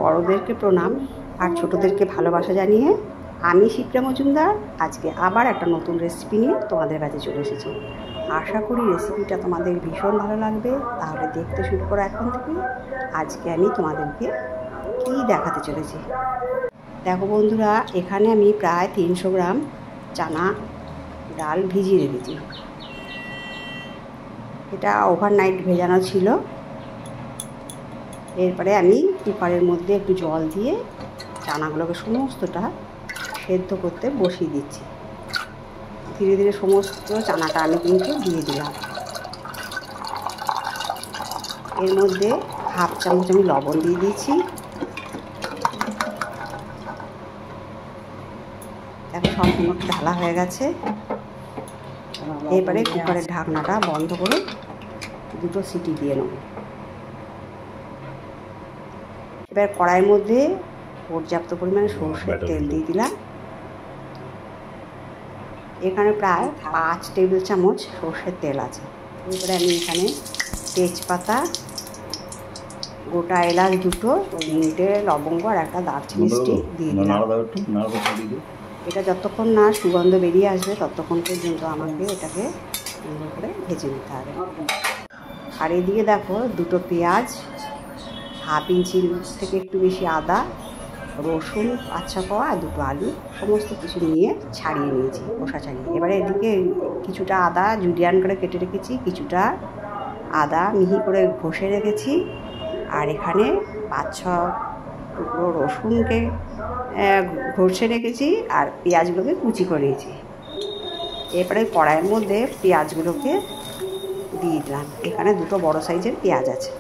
বড়োদেরকে প্রণাম আর ছোটোদেরকে ভালোবাসা জানিয়ে আমি শিপ্রা মজুমদার আজকে আবার একটা নতুন রেসিপি নিয়ে তোমাদের কাছে চলে এসেছি। আশা করি রেসিপিটা তোমাদের ভীষণ ভালো লাগবে। তাহলে দেখতে শুরু করো এখন থেকে। আজকে আমি তোমাদেরকে কী দেখাতে চলেছি দেখো বন্ধুরা, এখানে আমি প্রায় 300 গ্রাম চানা ডাল ভিজিয়ে রেখেছি। এটা ওভারনাইট ভেজানো ছিল। এরপরে আমি কুকারের মধ্যে একটু জল দিয়ে চানাগুলোকে সমস্তটা সেদ্ধ করতে বসিয়ে দিচ্ছি। ধীরে ধীরে সমস্ত চানাটা আমি কিন্তু দিয়ে দিলাম। এর মধ্যে হাফ চামচ আমি লবণ দিয়ে দিয়েছি। দেখো সম্পূর্ণ ঢালা হয়ে গেছে। এরপরে কুকারের ঢাকনাটা বন্ধ করে 2টো সিটি দিয়ে নেব। এবার কড়াইয়ের মধ্যে পর্যাপ্ত পরিমাণে সরষের তেল দিয়ে দিলাম। এখানে প্রায় 5 টেবিল চামচ সরষের তেল আছে। এবারে আমি এখানে তেজপাতা, গোটা এলাচ 2টো, 3টে লবঙ্গ আর একটা দারচিনি দিয়ে দিলাম। এটা যতক্ষণ না সুগন্ধ বেরিয়ে আসবে ততক্ষণ পর্যন্ত আমাকে এটাকে সুন্দর করে ভেজে নিতে হবে। আর এদিকে দেখো 2টো পেঁয়াজ, হাফ ইঞ্চির থেকে একটু বেশি আদা, রসুন 5-6 কোয়া আর 2টো আলু সমস্ত কিছু নিয়ে ছাড়িয়ে নিয়েছি, খোসা ছাড়িয়ে। এবারে এদিকে কিছুটা আদা জুলিয়ান করে কেটে রেখেছি, কিছুটা আদা মিহি করে ঘষে রেখেছি, আর এখানে 5-6 টুকরো রসুনকে ঘষে রেখেছি, আর পেঁয়াজগুলোকে কুচি করে নিয়েছি। এরপরে কড়াইয়ের মধ্যে পেঁয়াজগুলোকে দিয়ে দিলাম। এখানে 2টো বড় সাইজের পেঁয়াজ আছে।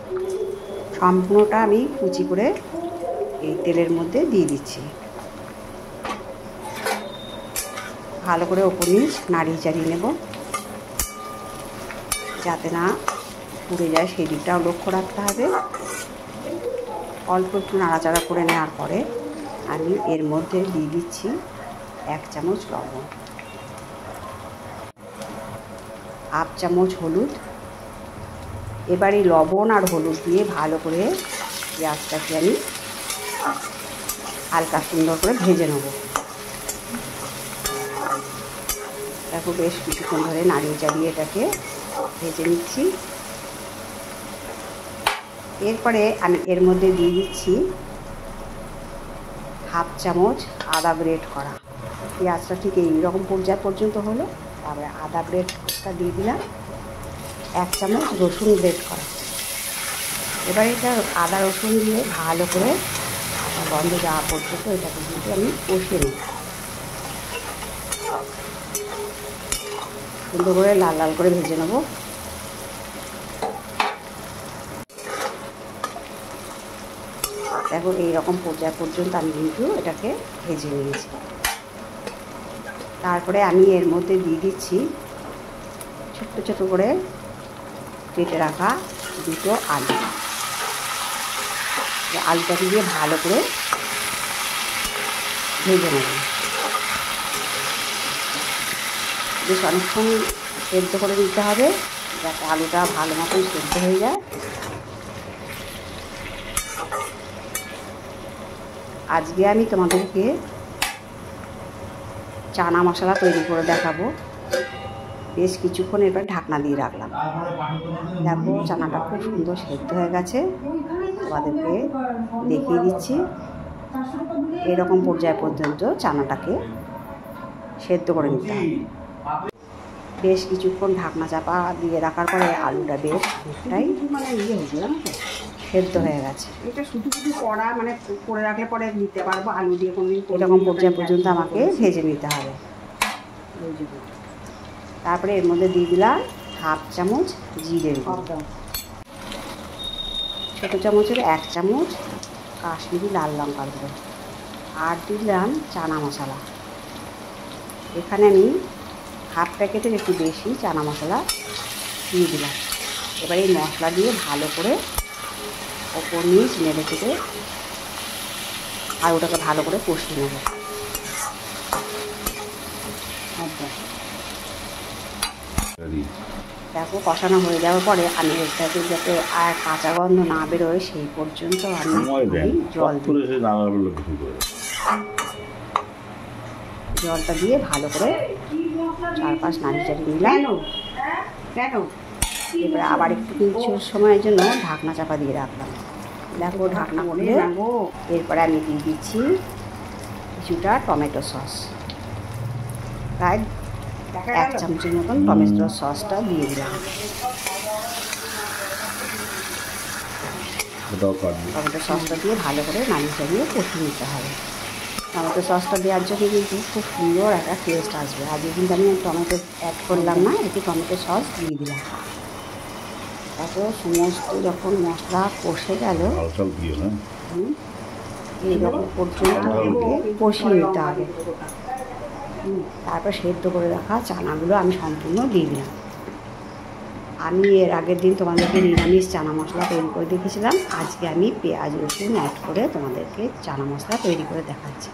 সম্পূর্ণটা আমি কুচি করে এই তেলের মধ্যে দিয়ে দিচ্ছি। ভালো করে ওপর নিচ নাড়িয়ে চাড়িয়ে নেব যাতে না পুড়ে যায়, সেই দিকটাও লক্ষ্য রাখতে হবে। অল্প একটু নাড়াচাড়া করে নেওয়ার পরে আমি এর মধ্যে দিয়ে দিচ্ছি 1 চামচ লবণ, হাফ চামচ হলুদ। এবার এই লবণ আর হলুদ দিয়ে ভালো করে পেঁয়াজটাকে আমি হালকা সুন্দর করে ভেজে নেব। দেখো বেশ কিছুক্ষণ ধরে নাড়িয়ে চাড়িয়ে এটাকে ভেজে নিচ্ছি। এরপরে আমি এর মধ্যে দিয়ে দিচ্ছি হাফ চামচ আদা গ্রেট করা। পেঁয়াজটা ঠিক এইরকম পর্যায় পর্যন্ত হলো, তারপরে আদা গ্রেটটা দিয়ে দিলাম। 1 চামচ রসুন গ্রেট করা। এবার এটা আদা রসুন দিয়ে ভালো করে গন্ধ যাওয়া পর্যন্ত এটাকে কিন্তু আমি কষিয়ে নিই। সুন্দর করে লাল লাল করে ভেজে নেব। দেখো এইরকম পর্যায় পর্যন্ত আমি কিন্তু এটাকে ভেজে নিয়েছি। তারপরে আমি এর মধ্যে দিয়ে দিচ্ছি ছোট্ট ছোট করে কেটে রাখা 2টো আলু। আলুটাকে দিয়ে ভালো করে ভেজে নেব। বেশ অনেকক্ষণ সেদ্ধ করে দিতে হবে যাতে আলুটা ভালো মতন সেদ্ধ হয়ে যায়। আজকে আমি তোমাদেরকে চানা মশলা তৈরি করে দেখাবো। বেশ কিছুক্ষণ এবার ঢাকনা দিয়ে রাখলাম। দেখো চানাটা খুব সুন্দর সেদ্ধ হয়ে গেছে। তোমাদেরকে দেখিয়ে দিচ্ছি। এরকম পর্যায় পর্যন্ত চানাটাকে সেদ্ধ করে নিতে হবে। বেশ কিছুক্ষণ ঢাকনা চাপা দিয়ে রাখার পরে আলুটা বেশ অনেকটাই সেদ্ধ হয়ে গেছে। এটা শুধু শুধু কড়া করে রাখলে পরে নিতে পারবো, আলু দিয়ে কোনোদিন এরকম পর্যায় পর্যন্ত আমাকে ভেজে নিতে হবে। তারপরে এর মধ্যে দিয়ে দিলাম হাফ চামচ জিরের গুঁড়ো, ছোটো চামচের 1 চামচ কাশ্মীরি লাল লঙ্কার গুঁড়ো, আর দিলাম চানা মশলা। এখানে আমি হাফ প্যাকেটের একটু বেশি চানা মশলা দিয়ে দিলাম। এবার এই মশলা দিয়ে ভালো করে ওপর নিচ নেড়ে চেড়ে আর ওটাকে ভালো করে কষিয়ে নেব। দেখো কষানো হয়ে যাওয়ার পরে আমি এটাকে যাতে আর কাঁচা গন্ধ না বেরোয় সেই পর্যন্ত আমি জল দিই। জলটা দিয়ে ভালো করে 4-5 নাড়ি চাড়ি নিলাম। এবারে আবার একটু কিছু সময়ের জন্য ঢাকনা চাপা দিয়ে রাখলাম। দেখো ঢাকনা খুলে এরপরে আমি দিয়ে দিচ্ছি কিছুটা টমেটো সস, প্রায় 1 চামচের মতন টমেটো সসটা দিয়ে দিলাম। টমেটো সসটা দিয়ে ভালো করে নাড়িয়ে চাড়িয়ে কষিয়ে নিতে হবে। টমেটো সসটা দেওয়ার জন্য কিন্তু খুব সুন্দর একটা টেস্ট আসবে। আজকে কিন্তু আমি টমেটো অ্যাড করলাম না, একটু টমেটো সস দিয়ে দিলাম। তারপর সমস্ত যখন মশলা কষে গেল এইরকম পর্যন্ত কষিয়ে নিতে হবে। তারপর সেদ্ধ করে রাখা চানাগুলো আমি সম্পূর্ণ দিয়ে দিলাম। আমি এর আগের দিন তোমাদেরকে নিরামিষ চানা মশলা তৈরি করে দেখিয়েছিলাম। আজকে আমি পেঁয়াজ রসুন অ্যাড করে তোমাদেরকে চানা মশলা তৈরি করে দেখাচ্ছি।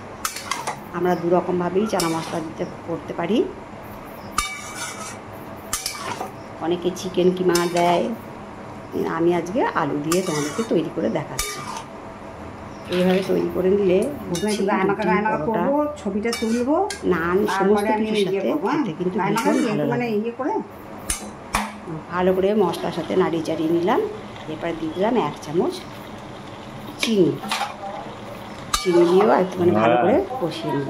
আমরা দুরকমভাবেই চানা মশলা করতে পারি। অনেকে চিকেন কিমা দেয়, আমি আজকে আলু দিয়ে তোমাদেরকে তৈরি করে দেখাচ্ছি। এইভাবে তৈরি করে নিলে ছবিটা তুলবো, নান সমস্ত কিছুর সাথে খেতে কিন্তু ভীষণ ভালো লাগে। ভালো করে মশলার সাথে নাড়িয়ে চাড়িয়ে নিলাম। এরপরে দিয়ে দিলাম 1 চামচ চিনি। চিনি দিয়েও একটুখানি ভালো করে কষিয়ে নিব।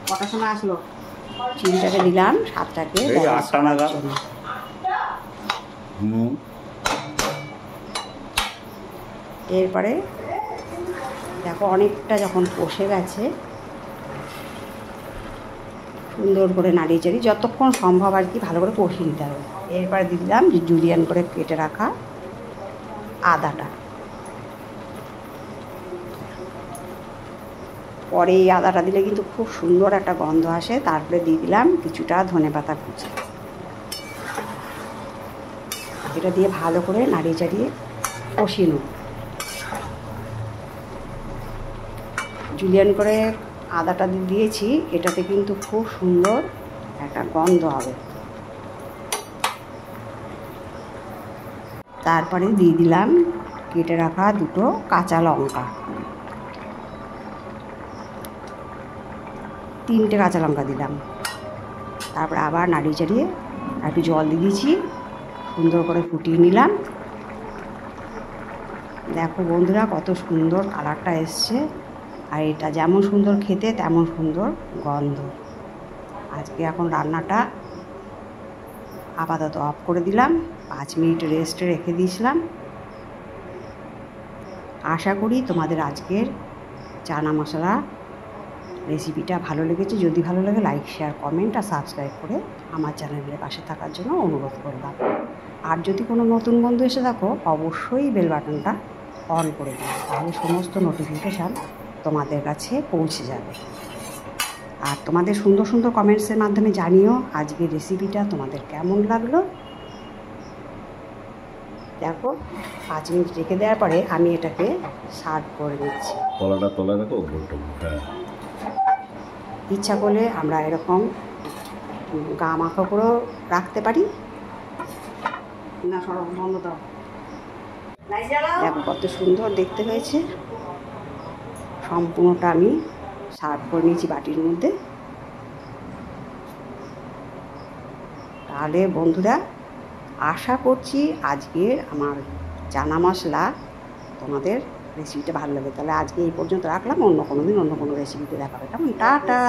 কটার সময় আসলো? চিনিটাকে দিলাম স্বাদটাকে জন্য। এরপরে দেখো অনেকটা যখন কষে গেছে, সুন্দর করে নাড়িয়ে চাড়িয়ে যতক্ষণ সম্ভব আর কি ভালো করে কষিয়ে নিতে হবে। এরপরে দিয়ে দিলাম জুলিয়ান করে কেটে রাখা আদাটা। পরে এই আদাটা দিলে কিন্তু খুব সুন্দর একটা গন্ধ আসে। তারপরে দিয়ে দিলাম কিছুটা ধনেপাতা কুচি। এটা দিয়ে ভালো করে নাড়িয়ে চাড়িয়ে কষিয়ে নেব। জুলিয়ান করে আদাটা দিয়েছি, এটাতে কিন্তু খুব সুন্দর একটা গন্ধ হবে। তারপরে দিয়ে দিলাম কেটে রাখা 2 কাঁচা লঙ্কা, 3টে কাঁচা লঙ্কা দিলাম। তারপরে আবার নাড়িয়ে চাড়িয়ে একটু জল দিয়ে দিয়েছি, সুন্দর করে ফুটিয়ে নিলাম। দেখো বন্ধুরা কত সুন্দর কালারটা এসছে, আর এটা যেমন সুন্দর খেতে তেমন সুন্দর গন্ধ। আজকে এখন রান্নাটা আপাতত অফ করে দিলাম, 5 মিনিট রেস্টে রেখে দিয়েছিলাম। আশা করি তোমাদের আজকের চানা মশলা রেসিপিটা ভালো লেগেছে। যদি ভালো লাগে লাইক শেয়ার কমেন্ট আর সাবস্ক্রাইব করে আমার চ্যানেলের পাশে থাকার জন্য অনুরোধ করলাম। আর যদি কোনো নতুন বন্ধু এসে থাকো অবশ্যই বেল বাটনটা অন করে দিও, তাহলে সমস্ত নোটিফিকেশান তোমাদের কাছে পৌঁছে যাবে। আর তোমাদের সুন্দর সুন্দর কমেন্টসের মাধ্যমে জানিও আজকের রেসিপিটা তোমাদের কেমন লাগলো। দেখো 5 মিনিট রেখে দেওয়ার পরে আমি এটাকে সার্ভ করে দিচ্ছি। ইচ্ছা করলে আমরা এরকম গা মাখা করেও রাখতে পারি। না সরব বন্ধ দাও। দেখো কত সুন্দর দেখতে হয়েছে। সম্পূর্ণটা আমি সার্ভ করে নিয়েছি বাটির মধ্যে। তাহলে বন্ধুরা আশা করছি আজকের আমার চানা মশলা তোমাদের রেসিপিটা ভালো লাগে। তাহলে আজকে এই পর্যন্ত রাখলাম, অন্য কোনো দিন অন্য কোনো রেসিপিতে দেখাবে। কেমন? টাটা।